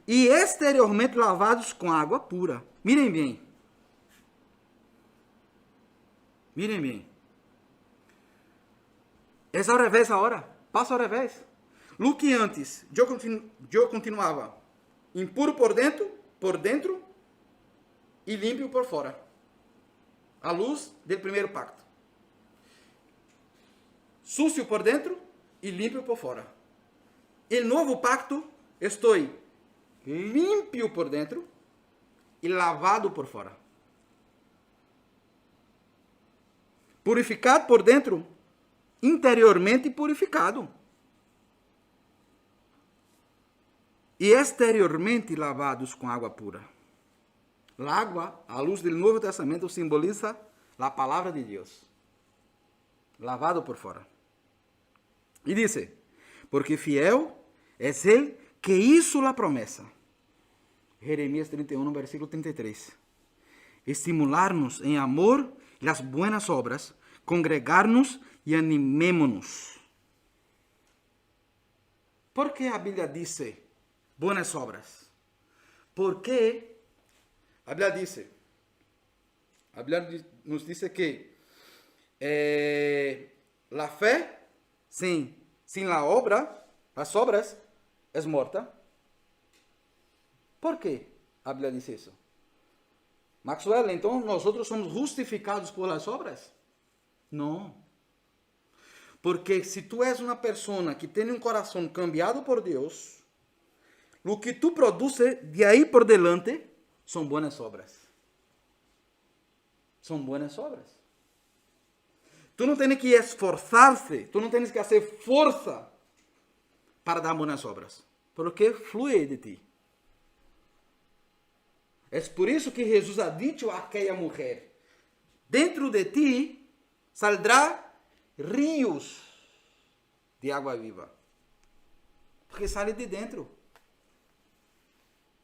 E exteriormente lavados com água pura. Mirem bem. Mirem bem. É ao revés agora. Passa ao revés. Lo que antes eu continuava impuro por dentro e limpo por fora. À luz do primeiro pacto. Sucio por dentro e limpo por fora. O novo pacto, estou limpo por dentro e lavado por fora. Purificado por dentro, interiormente purificado. E exteriormente lavados com água pura. A água, à luz do Novo Testamento, simboliza a palavra de Deus. Lavado por fora. E diz: porque fiel é ele que hizo a promessa. Jeremias 31, versículo 33. Estimular-nos em amor e as buenas obras, congregar-nos e animémonos. ¿Por que a Bíblia diz buenas obras? Porque a Bíblia nos diz que a fé sem a obra, as obras, é morta. ¿Por que a Bíblia diz isso? Maxwell, então nós somos justificados por as obras? Não. Porque se tu és uma pessoa que tem um coração cambiado por Deus, o que tu produces de aí por delante são boas obras. São boas obras. Tu não tens que esforçar-se, tu não tens que fazer força para dar boas obras, porque flui de ti. É por isso que Jesus ha dicho àquela mulher: dentro de ti saldrá rios de água viva. Porque sale de dentro.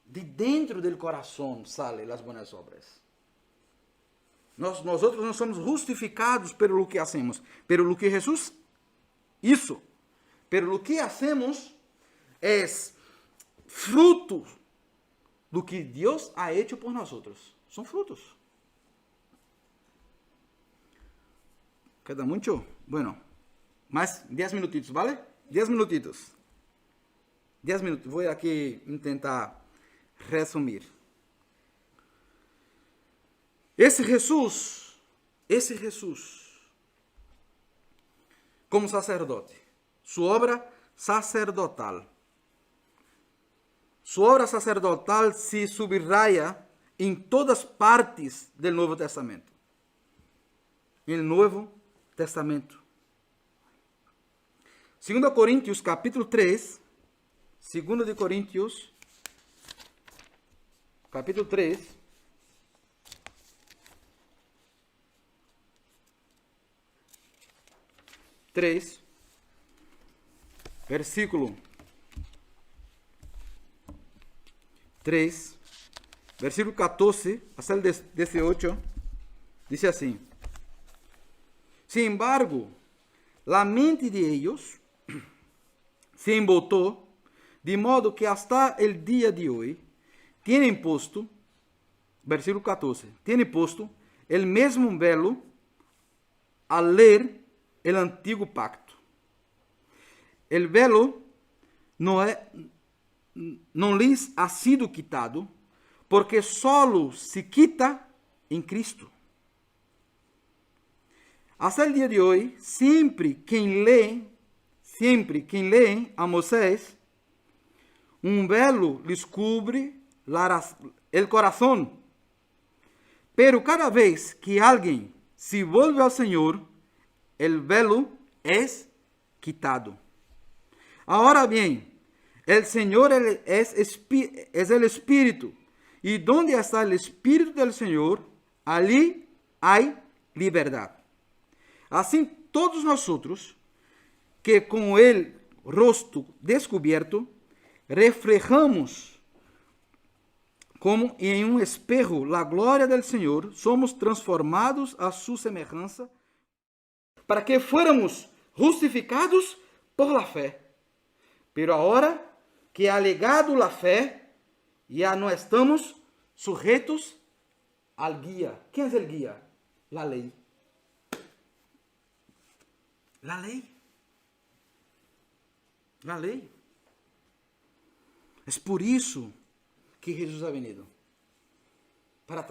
De dentro do coração salen as boas obras. Nós outros não somos justificados pelo que hacemos, pelo que Jesus hizo. Pero o que hacemos é fruto do que Deus ha hecho por nós. São frutos. Queda muito? Bueno, mais 10 minutitos, ¿vale? 10 minutitos. 10 minutos. Vou aqui tentar resumir. Esse Jesus, como sacerdote, sua obra sacerdotal. Sua obra sacerdotal se subraya em todas partes do Novo Testamento. No Novo Testamento. 2 Coríntios, capítulo 3. 2 de Coríntios, capítulo 3. Versículo 3, versículo 14 hasta el 18, Dice assim: sin embargo, la mente de ellos se embotó, de modo que hasta el día de hoy tienen puesto, versículo 14, tienen puesto el mismo velo al leer el antiguo pacto. El velo no lhes ha sido quitado, porque solo se quita en Cristo. Hasta el día de hoy, siempre quien lee a Moisés, un velo les cubre el corazón. Pero cada vez que alguien se vuelve al Señor, el velo es quitado. Ahora bien, el Señor es el Espíritu, y donde está el Espíritu del Señor, allí hay libertad. Así todos nosotros, que con el rostro descubierto, reflejamos como em um espejo la glória del Senhor, somos transformados a su semejanza, para que fuéramos justificados por la fe. Pero ahora que ha llegado la fe, ya no estamos sujetos al guía. ¿Quién es el guía? La ley. La ley. La lei. É por isso que Jesus ha venido. Para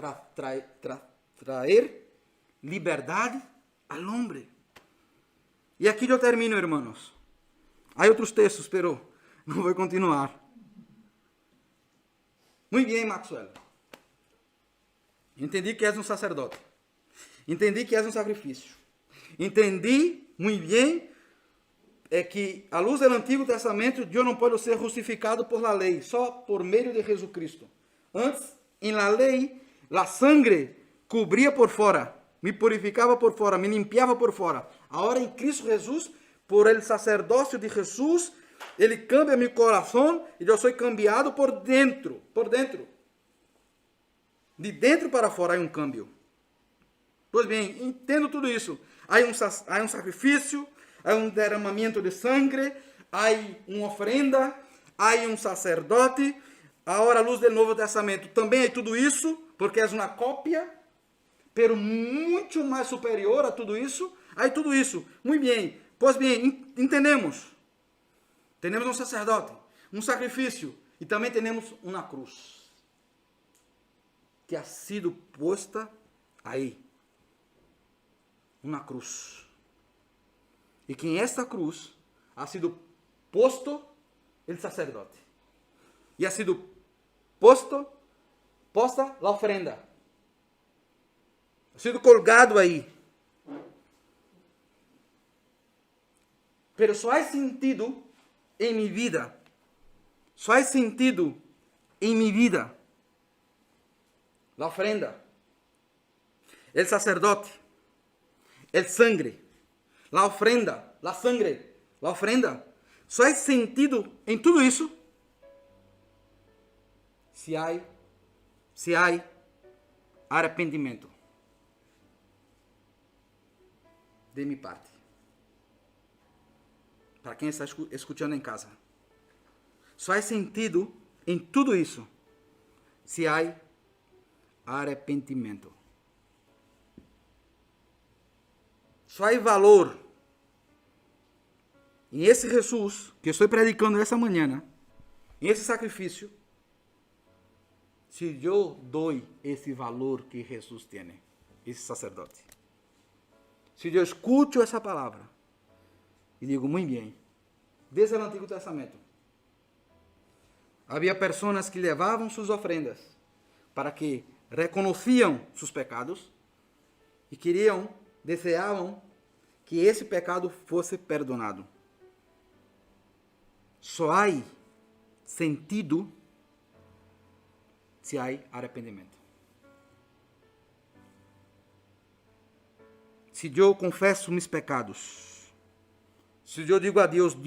trazer liberdade al hombre. E aqui eu termino, hermanos. Há outros textos, pero não vou continuar. Muito bem, Maxwell. Entendi que és um sacerdote. Entendi que és um sacrifício. Entendi muito bem que, à luz do Antigo Testamento, eu não posso ser justificado por la lei, só por meio de Jesus Cristo. Antes, em la lei, a sangre cobria por fora, me purificava por fora, me limpiava por fora. Agora, em Cristo Jesus, por el sacerdócio de Jesus, ele cambia meu coração e eu sou cambiado por dentro. Por dentro. De dentro para fora há um cambio. Pois bem, entendo tudo isso. Há um sacrifício, há um derramamento de sangue, há uma oferenda, há um sacerdote. Agora, à luz do Novo Testamento, também há tudo isso, porque é uma cópia, pero muito mais superior a tudo isso. Há tudo isso. Muito bem. Pois bem, entendemos. Temos um sacerdote, um sacrifício e também temos uma cruz que ha sido posta aí. Uma cruz. E que em esta cruz ha sido posto o sacerdote. E ha sido posta a ofrenda. Ha sido colgado aí. Pero só há sentido em minha vida. Só há sentido em minha vida. A ofrenda. O sacerdote. O sangue. A ofrenda. A sangre. A ofrenda. Só há sentido em tudo isso se há arrependimento de minha parte. Para quem está escutando em casa. Só há sentido em tudo isso se há arrependimento. Só há valor em esse Jesus que eu estou predicando essa manhã, em esse sacrifício, se eu dou esse valor que Jesus tem, esse sacerdote. Se eu escuto essa palavra e digo, muito bem, desde o Antigo Testamento, havia pessoas que levavam suas ofrendas para que reconheciam seus pecados e desejavam que esse pecado fosse perdonado. Só há sentido se há arrependimento. Se eu confesso meus pecados, se eu digo a Deus,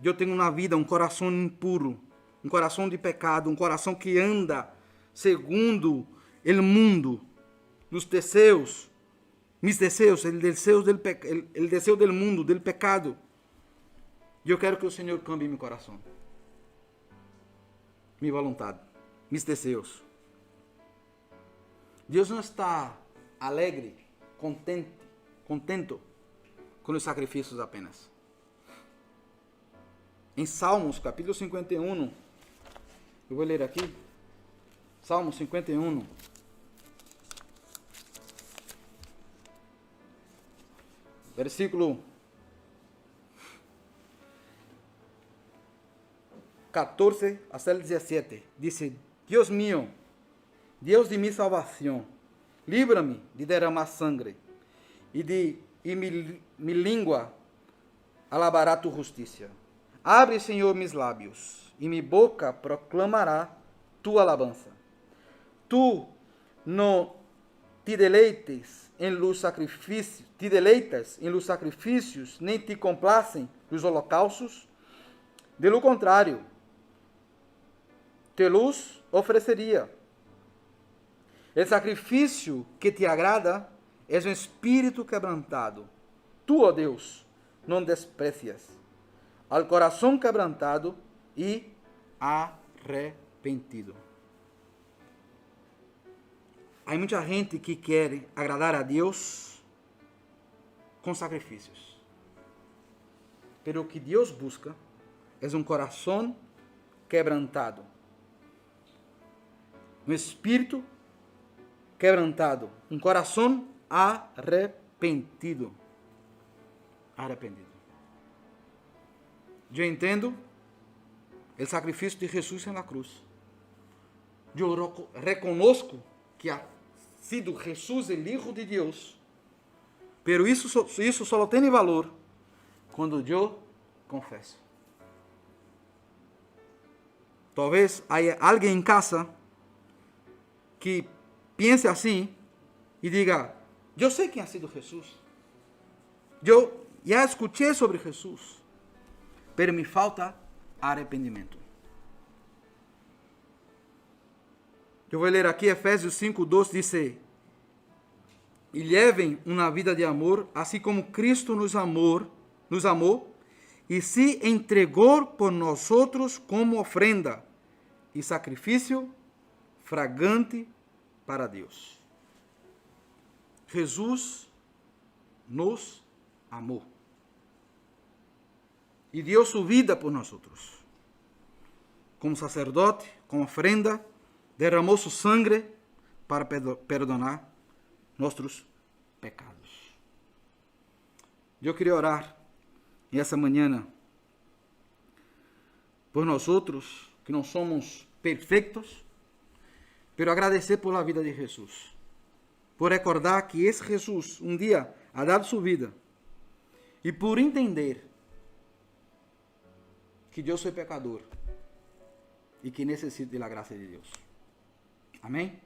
eu tenho uma vida, um coração impuro, um coração de pecado, um coração que anda segundo o mundo, los deseos, mis deseos, el deseo el deseo del mundo, del pecado. Yo quiero que el Señor cambie mi corazón, mi voluntad, mis deseos. Dios no está alegre, contento con los sacrificios apenas. En Salmos, capítulo 51, eu vou ler aqui, Salmos 51, versículo 14 hasta el 17, dice: Dios mío, Dios de mi salvación, líbrame de derramar sangre, y mi lengua alabará tu justicia. Abre, Senhor, mis lábios, e mi boca proclamará tu alabanza. Tu no te deleitas en los sacrificios, nem te complacem los holocaustos. De lo contrário, te los ofereceria. El sacrifício que te agrada é um espírito quebrantado. Tu, ó Deus, não desprecias al corazón quebrantado y arrepentido. Hay mucha gente que quiere agradar a Dios con sacrificios. Pero lo que Dios busca es un corazón quebrantado. Un espíritu quebrantado. Un corazón arrepentido. Arrependido. Eu entendo o sacrifício de Jesus na cruz. Eu reconozco que ha sido Jesus o Hijo de Deus. Pero isso só tem valor quando eu confesso. Talvez haya alguém em casa que pense assim e diga: eu sei quem ha sido Jesus. Eu já escutei sobre Jesus. Pero me falta arrependimento. Eu vou ler aqui Efésios 5:2, diz: E levem uma vida de amor, assim como Cristo nos amou e se entregou por nós como ofrenda e sacrifício fragante para Deus. Jesus nos amou e deu sua vida por nós. Como sacerdote, como ofrenda, derramou sua sangre para perdonar nossos pecados. Eu queria orar nessa manhã por nós que não somos perfeitos, pero agradecer por a vida de Jesus, por recordar que esse Jesus um dia ha dado sua vida e por entender que eu sou pecador e que necessito da graça de Deus. Amém?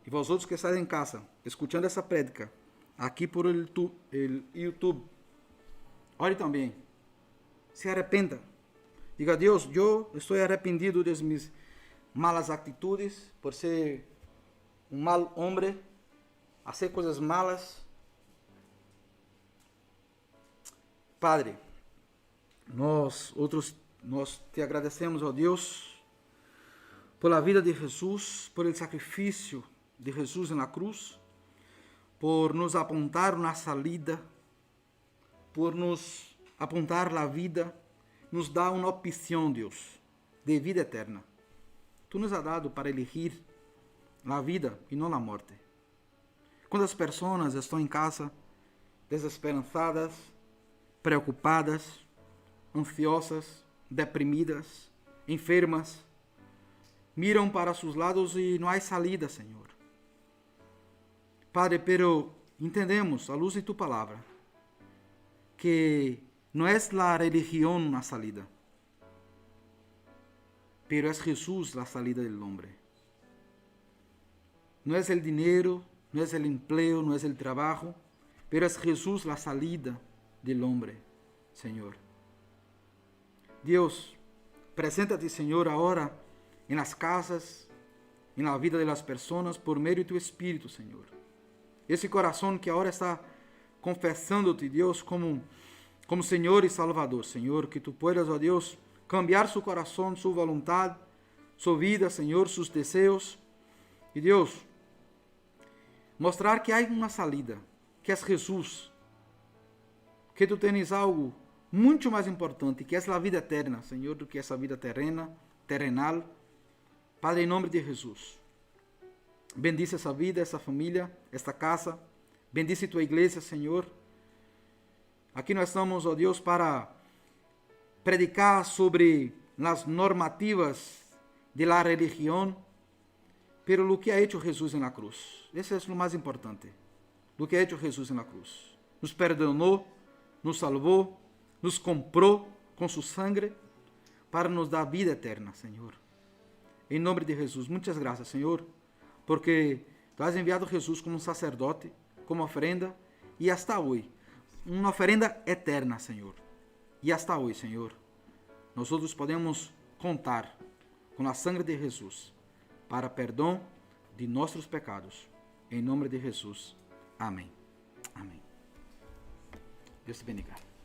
E vosotros que estáis em casa, escutando essa prédica, aqui por el YouTube, ore também. Se arrependa. Diga: Deus, eu estou arrependido de minhas malas atitudes, por ser um mal homem, fazer coisas malas. Padre, nós te agradecemos, ó Deus, por a vida de Jesus, por o sacrifício de Jesus na cruz, por nos apontar uma salida, por nos apontar a vida, nos dá uma opção, Deus, de vida eterna. Tu nos has dado para elegir a vida e não a morte. Quantas pessoas estão em casa desesperançadas, preocupadas, ansiosas, deprimidas, enfermas, miram para seus lados e não há salida, Senhor. Padre, pero entendemos, à luz de tu palavra, que não é a religião a salida, pero é Jesus a salida do homem. Não é o dinheiro, não é o emprego, não é o trabalho, pero é Jesus a salida do homem, Senhor. Deus, presenta-te, Senhor, agora em las casas, em la vida de las personas, por meio de tu Espírito, Senhor. esse coração que agora está confessando-te, Deus, como Senhor e Salvador. Senhor, que tu puedas, ó Deus, cambiar seu coração, sua vontade, sua vida, Senhor, seus desejos. E Deus, mostrar que há uma salida, que é Jesus, que tu tens algo muito mais importante, que é a vida eterna, Senhor, do que essa vida terrenal. Padre, em nome de Jesus, bendice essa vida, essa família, esta casa, bendice tua igreja, Senhor. Aqui nós estamos, ó Deus, para predicar sobre as normativas de la religião, pero lo que ha hecho Jesus na cruz. Esse é o mais importante. Lo que ha hecho Jesus na cruz. Nos perdonou, nos salvou, nos comprou com sua sangue para nos dar vida eterna, Senhor. Em nome de Jesus, muitas graças, Senhor, porque tu has enviado Jesus como um sacerdote, como ofrenda, e hasta hoje, uma oferenda eterna, Senhor. E hasta hoje, Senhor, nós podemos contar com a sangue de Jesus para perdão de nossos pecados. Em nome de Jesus. Amém. Amém. Deus te bendiga.